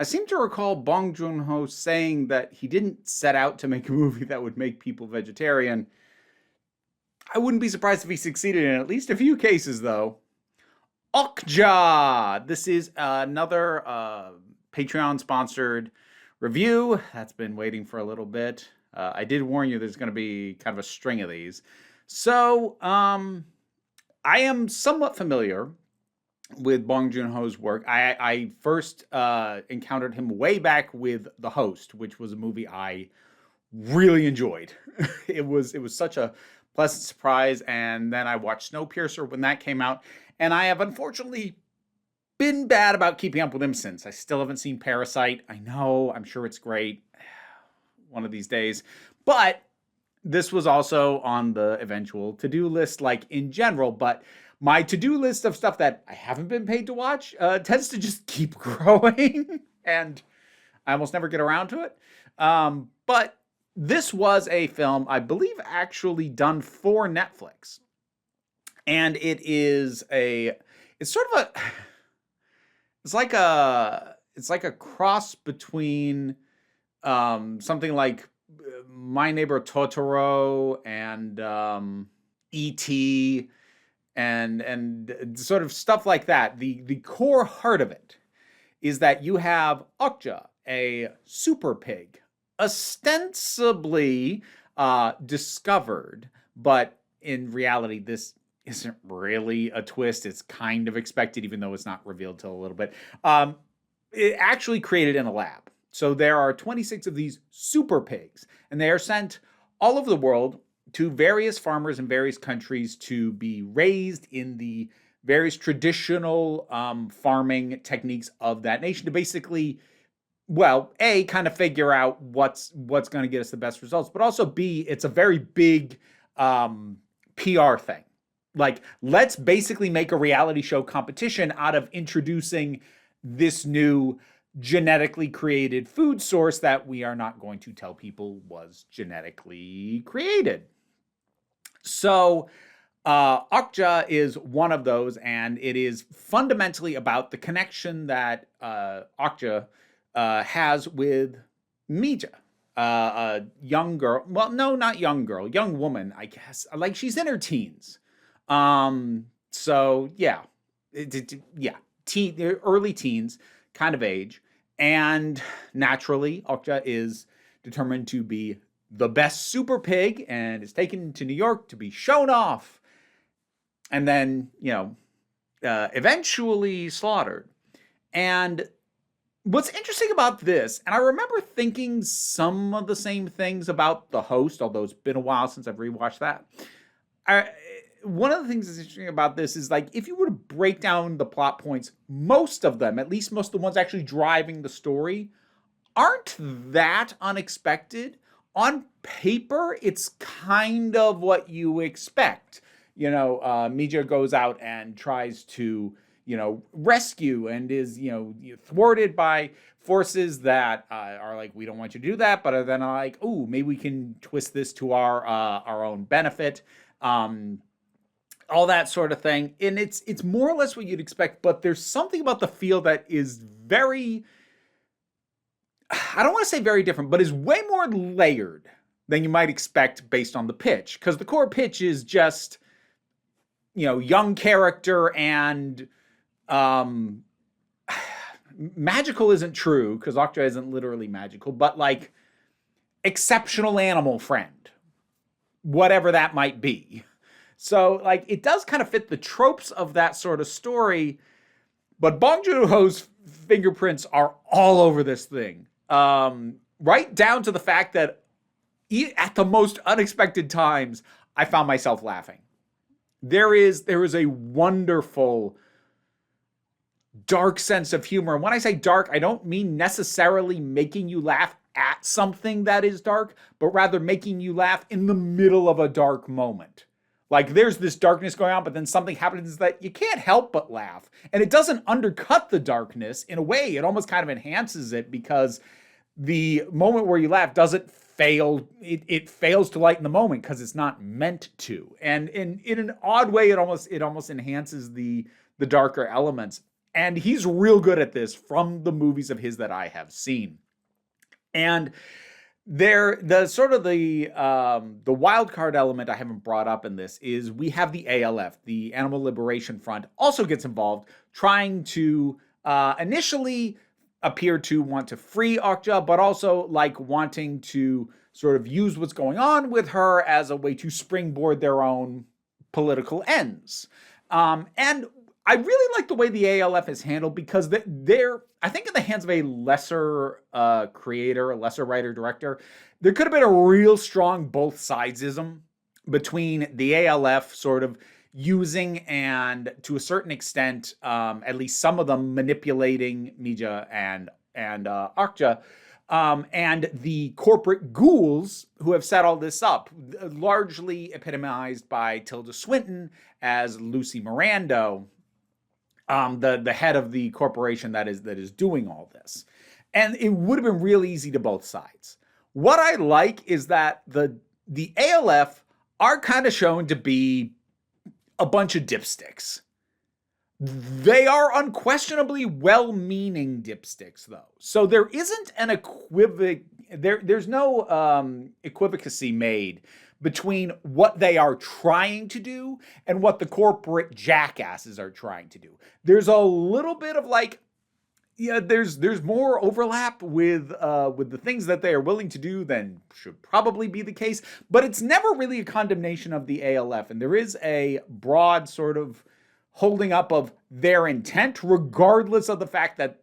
I seem to recall Bong Joon-ho saying that he didn't set out to make a movie that would make people vegetarian. I wouldn't be surprised if he succeeded in at least a few cases, though. Okja! This is another Patreon-sponsored review that's been waiting for a little bit. I did warn you there's going to be kind of a string of these. So, I am somewhat familiar with Bong Joon-ho's work. I first encountered him way back with The Host, which was a movie I really enjoyed. It was such a pleasant surprise, and then I watched Snowpiercer when that came out, and I have unfortunately been bad about keeping up with him since. I still haven't seen Parasite. I know, I'm sure it's great one of these days, but this was also on the eventual to-do list, like in general, but my to-do list of stuff that I haven't been paid to watch tends to just keep growing, and I almost never get around to it. But this was a film, I believe, actually done for Netflix. And it's sort of it's like a cross between something like My Neighbor Totoro and E.T. and sort of stuff like that. The core heart of it is that you have Okja, a super pig, ostensibly discovered, but in reality, this isn't really a twist. It's kind of expected, even though it's not revealed till a little bit. It actually created in a lab. So there are 26 of these super pigs, and they are sent all over the world to various farmers in various countries to be raised in the various traditional farming techniques of that nation to basically, well, A, kind of figure out what's going to get us the best results, but also B, it's a very big PR thing. Like, let's basically make a reality show competition out of introducing this new genetically created food source that we are not going to tell people was genetically created. So Okja is one of those, and it is fundamentally about the connection that Okja has with Mija, a young girl. Well, no, not young girl, young woman, I guess. Like, she's in her teens. So yeah, early teens kind of age, and naturally, Okja is determined to be the best super pig and is taken to New York to be shown off, and then eventually slaughtered. And what's interesting about this, and I remember thinking some of the same things about The Host, although it's been a while since I've rewatched that. One of the things that's interesting about this is, like, if you were to break down the plot points, most of them, at least most of the ones actually driving the story, aren't that unexpected. On paper, it's kind of what you expect. Mija goes out and tries to, rescue, and is, thwarted by forces that are like, we don't want you to do that, but are then like, oh, maybe we can twist this to our own benefit. All that sort of thing. And it's more or less what you'd expect, but there's something about the feel that is very, I don't want to say very different, but is way more layered than you might expect based on the pitch. Because the core pitch is just, young character and magical isn't true, because Okja isn't literally magical, but like exceptional animal friend, whatever that might be. So, like, it does kind of fit the tropes of that sort of story, but Bong Joon-ho's fingerprints are all over this thing. Right down to the fact that at the most unexpected times, I found myself laughing. There is a wonderful dark sense of humor. And when I say dark, I don't mean necessarily making you laugh at something that is dark, but rather making you laugh in the middle of a dark moment. Like, there's this darkness going on, but then something happens that you can't help but laugh. And it doesn't undercut the darkness. In a way, it almost kind of enhances it, because the moment where you laugh doesn't fail. It fails to lighten the moment because it's not meant to. And in an odd way, it almost enhances the darker elements. And he's real good at this from the movies of his that I have seen. And the sort of the wild card element I haven't brought up in this is we have the ALF, the Animal Liberation Front, also gets involved, trying to initially appear to want to free Okja, but also like wanting to sort of use what's going on with her as a way to springboard their own political ends. And I really like the way the ALF is handled because they're, I think, in the hands of a lesser creator, a lesser writer director, there could have been a real strong both sidesism between the ALF sort of using and, to a certain extent, at least some of them manipulating Mija and Okja, and the corporate ghouls who have set all this up, largely epitomized by Tilda Swinton as Lucy Mirando, the head of the corporation that is doing all this. And it would have been real easy to both sides. What I like is that the ALF are kind of shown to be a bunch of dipsticks. They are unquestionably well-meaning dipsticks, though. So there isn't an there's no equivocacy made between what they are trying to do and what the corporate jackasses are trying to do. There's a little bit of like, yeah, there's more overlap with the things that they are willing to do than should probably be the case, but it's never really a condemnation of the ALF, and there is a broad sort of holding up of their intent, regardless of the fact that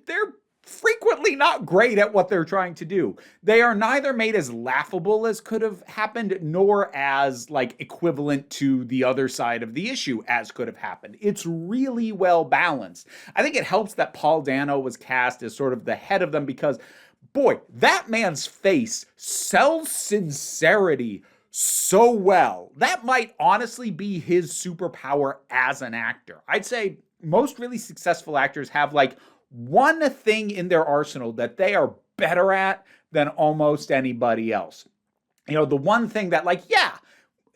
they're frequently not great at what they're trying to do. They are neither made as laughable as could have happened, nor as like equivalent to the other side of the issue as could have happened. It's really well balanced. I think it helps that Paul Dano was cast as sort of the head of them because, boy, that man's face sells sincerity so well. That might honestly be his superpower as an actor. I'd say most really successful actors have like one thing in their arsenal that they are better at than almost anybody else. You know, the one thing that like, yeah,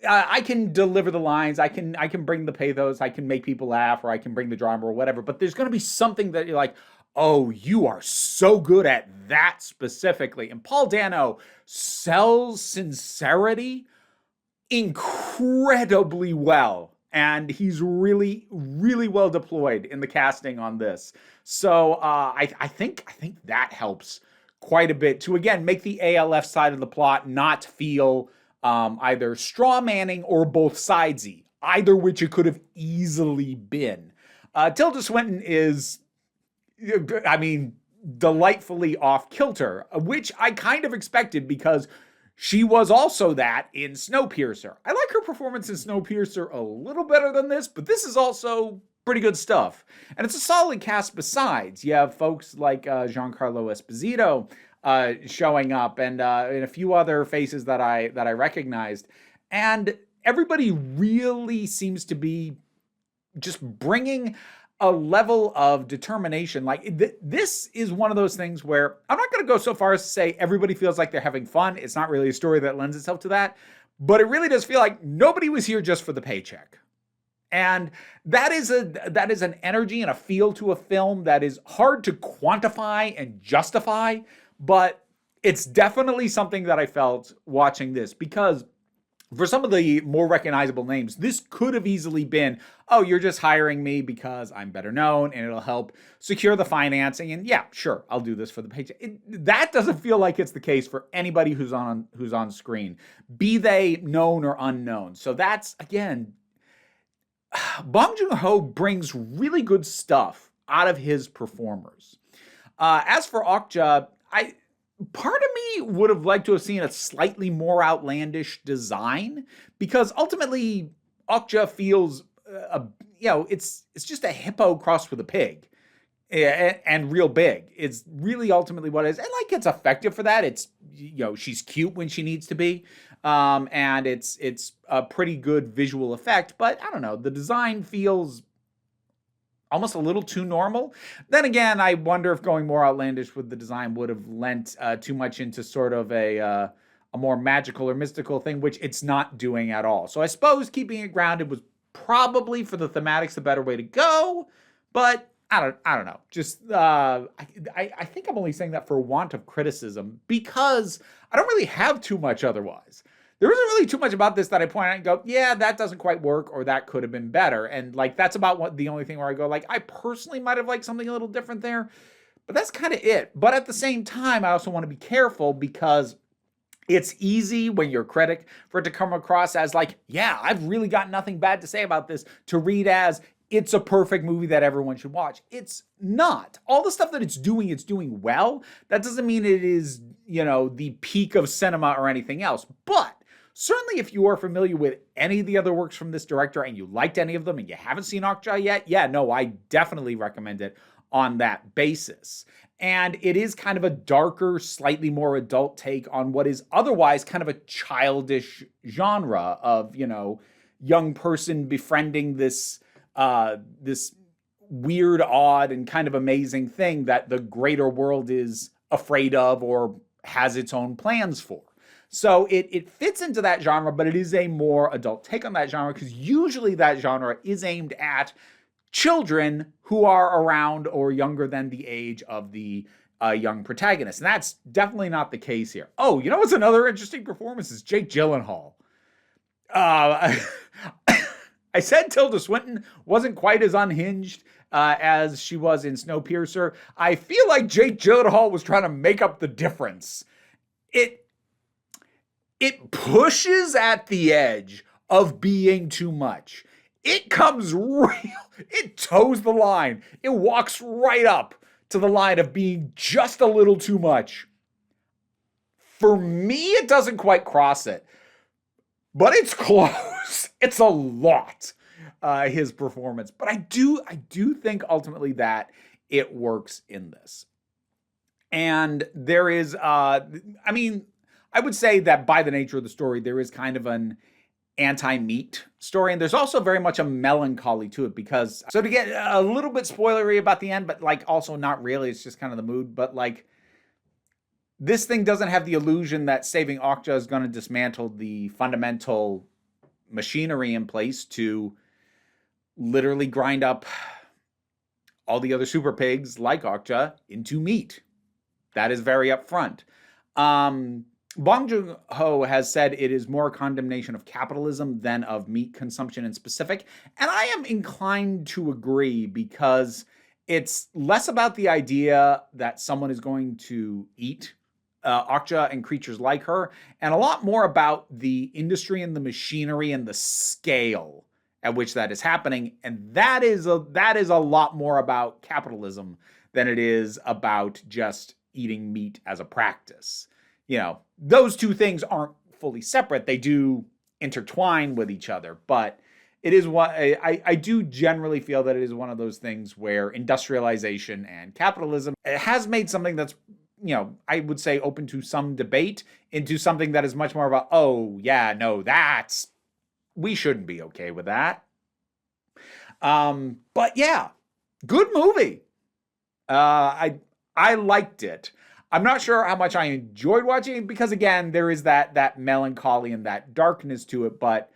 I can deliver the lines, I can bring the pathos, I can make people laugh, or I can bring the drama or whatever, but there's going to be something that you're like, oh, you are so good at that specifically. And Paul Dano sells sincerity incredibly well. And he's really, really well deployed in the casting on this. So I think that helps quite a bit to, again, make the ALF side of the plot not feel either straw manning or both sidesy, either which it could have easily been. Tilda Swinton is, I mean, delightfully off kilter, which I kind of expected because she was also that in Snowpiercer. I like her performance in Snowpiercer a little better than this, but this is also pretty good stuff. And it's a solid cast besides. You have folks like Giancarlo Esposito showing up and a few other faces that I recognized. And everybody really seems to be just bringing a level of determination. Like this is one of those things where I'm not going to go so far as to say everybody feels like they're having fun. It's not really a story that lends itself to that, but it really does feel like nobody was here just for the paycheck. And that is an energy and a feel to a film that is hard to quantify and justify, but it's definitely something that I felt watching this because for some of the more recognizable names, this could have easily been, oh, you're just hiring me because I'm better known and it'll help secure the financing. And yeah, sure, I'll do this for the paycheck. That doesn't feel like it's the case for anybody who's on screen, be they known or unknown. So that's, again, Bong Joon-ho brings really good stuff out of his performers. As for Okja, part of me would have liked to have seen a slightly more outlandish design because ultimately Okja feels, it's just a hippo crossed with a pig and real big. It's really ultimately what it is. And like it's effective for that. It's, she's cute when she needs to be. And it's a pretty good visual effect, but I don't know, the design feels almost a little too normal. Then again, I wonder if going more outlandish with the design would have lent too much into sort of a more magical or mystical thing, which it's not doing at all. So I suppose keeping it grounded was probably for the thematics the better way to go, but I don't know. Just I think I'm only saying that for want of criticism because I don't really have too much otherwise. There isn't really too much about this that I point out and go, yeah, that doesn't quite work, or that could have been better. And like that's about what the only thing where I go, like, I personally might have liked something a little different there, but that's kind of it. But at the same time, I also want to be careful because it's easy when you're a critic for it to come across as like, yeah, I've really got nothing bad to say about this, to read as it's a perfect movie that everyone should watch. It's not. All the stuff that it's doing well. That doesn't mean it is, the peak of cinema or anything else. But certainly if you are familiar with any of the other works from this director and you liked any of them and you haven't seen Okja yet, yeah, no, I definitely recommend it on that basis. And it is kind of a darker, slightly more adult take on what is otherwise kind of a childish genre of, young person befriending this weird, odd, and kind of amazing thing that the greater world is afraid of or has its own plans for. So it fits into that genre, but it is a more adult take on that genre because usually that genre is aimed at children who are around or younger than the age of the young protagonist. And that's definitely not the case here. Oh, what's another interesting performance is Jake Gyllenhaal. I said Tilda Swinton wasn't quite as unhinged as she was in Snowpiercer. I feel like Jake Gyllenhaal was trying to make up the difference. It pushes at the edge of being too much. It comes it toes the line. It walks right up to the line of being just a little too much. For me, it doesn't quite cross it, but it's close. It's a lot, his performance. But I do think ultimately that it works in this. And there is, I would say that by the nature of the story, there is kind of an anti-meat story, and there's also very much a melancholy to it because, so to get a little bit spoilery about the end, but like also not really, it's just kind of the mood, but like this thing doesn't have the illusion that saving Okja is going to dismantle the fundamental machinery in place to literally grind up all the other super pigs like Okja into meat. That is very upfront. Bong Joon-ho has said it is more a condemnation of capitalism than of meat consumption in specific. And I am inclined to agree because it's less about the idea that someone is going to eat Okja and creatures like her, and a lot more about the industry and the machinery and the scale at which that is happening. And that is a lot more about capitalism than it is about just eating meat as a practice. Those two things aren't fully separate. They do intertwine with each other, but it is what I do generally feel that it is one of those things where industrialization and capitalism has made something that's, I would say open to some debate into something that is much more about, oh yeah, no, we shouldn't be okay with that. But yeah, good movie. I liked it. I'm not sure how much I enjoyed watching it because, again, there is that melancholy and that darkness to it, but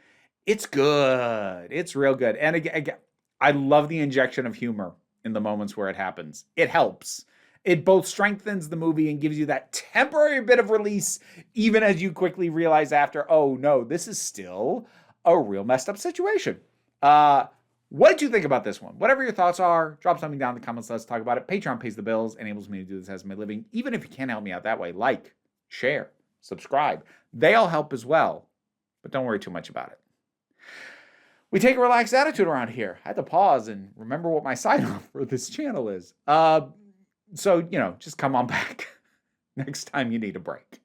it's good. It's real good. And again, I love the injection of humor in the moments where it happens. It helps. It both strengthens the movie and gives you that temporary bit of release, even as you quickly realize after, oh no, this is still a real messed up situation. What did you think about this one? Whatever your thoughts are, drop something down in the comments. Let's talk about it. Patreon pays the bills, enables me to do this as my living. Even if you can't help me out that way, like, share, subscribe. They all help as well, but don't worry too much about it. We take a relaxed attitude around here. I had to pause and remember what my sign-off for this channel is. So, just come on back next time you need a break.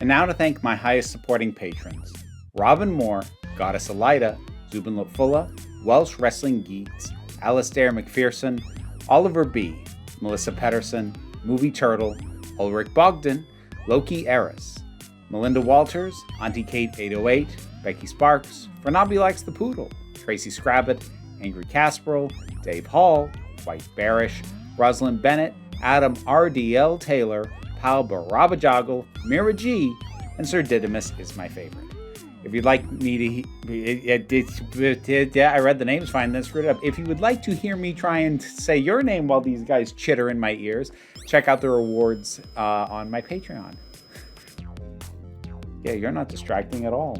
And now to thank my highest supporting patrons. Robin Moore, Goddess Elida, Zubin Lotfullah, Welsh Wrestling Geeks, Alistair McPherson, Oliver B., Melissa Pedersen, Movie Turtle, Ulrich Bogdan, Loki Eris, Melinda Walters, Auntie Kate 808, Becky Sparks, Fernabi Likes the Poodle, Tracy Scrabbit, Angry Casperl, Dave Hall, White Bearish, Rosalind Bennett, Adam RDL Taylor, Pal Barabajoggle, Mira G, and Sir Didymus is my favorite. If you'd like me to, I read the names fine, then screwed it up. If you would like to hear me try and say your name while these guys chitter in my ears, check out the rewards on my Patreon. Yeah, you're not distracting at all.